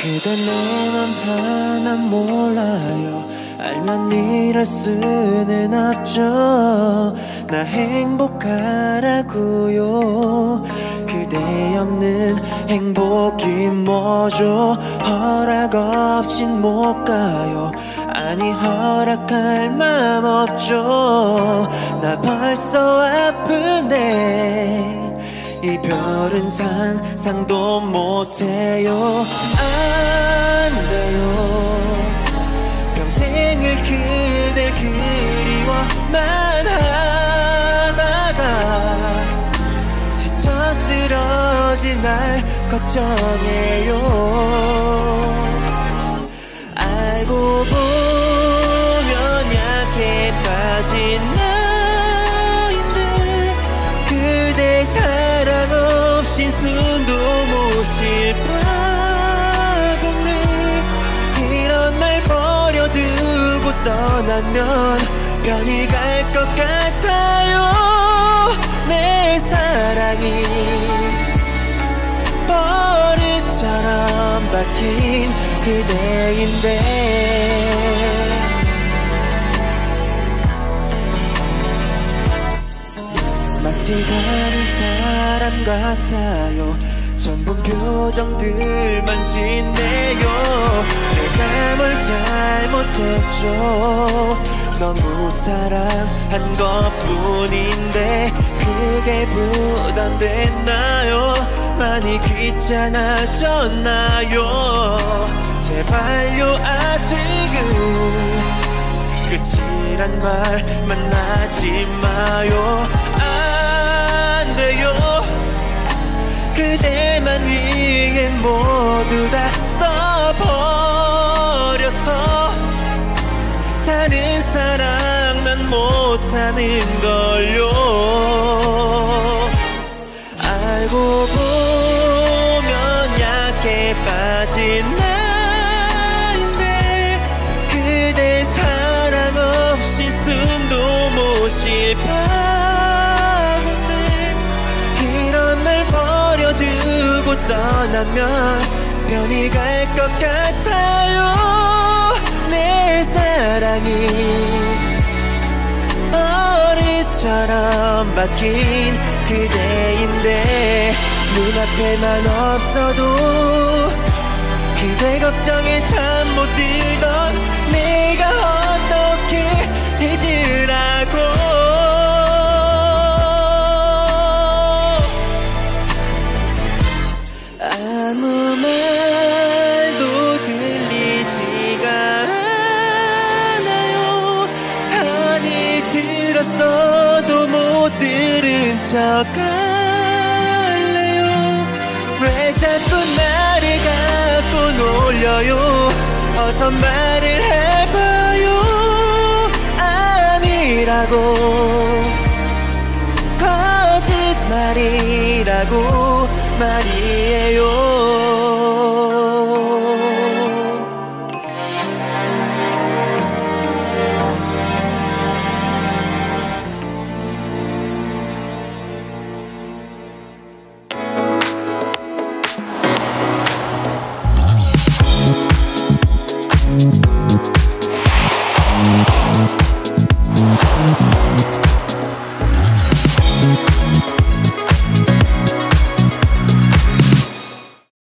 그대 내 맘 하나 몰라요. 알면 이럴 수는 없죠. 나 행복하라고요. 그대 없는 행복이 뭐죠. 허락 없인 못 가요. 아니 허락할 맘 없죠. 나 벌써 아픈데 이별은 상상도 못해요. 안 돼요. 평생을 그댈 그리워만 하다가 지쳐 쓰러질 날 걱정해요. 알고 보면 약해 빠진 나인데 그대 사랑 없인 숨도 못 쉴 바보네. 이런 날 버려두고 떠나면 편히 갈 것 같아요. 내 사랑이 버릇처럼 박힌 그대인데 마치 다른 사람 같아요. 전부 표정들만 짓네요. 내가 뭘 잘못했죠. 너무 사랑한 것뿐인데 그게 부담됐나요? 많이 귀찮아졌나요? 제발요 아직은 끝이란 말만 하지 마요. 안 돼요. 그대만 위해 모두 다 써버려서 다른 사랑 난 못하는 걸요. 알고 보면 약해 빠진 나인데 그대 사랑 없이 숨도 못 쉴 바본데 이런 날 버려두고 떠나면 편히 갈 것 같아요. 내 사랑이 버릇처럼 박힌 그대인데 눈앞에만 없어도 그대 걱정에 잠 못 들던 내가 어떻게 잊으라고. 아무 말도 들리지가 않아요. 아니 들었어도 못 들은 척 할래요. 왜 자꾸 나를 갖고 놀려요. 어서 말을 해봐요. 아니라고 거짓말이라고 말이에요.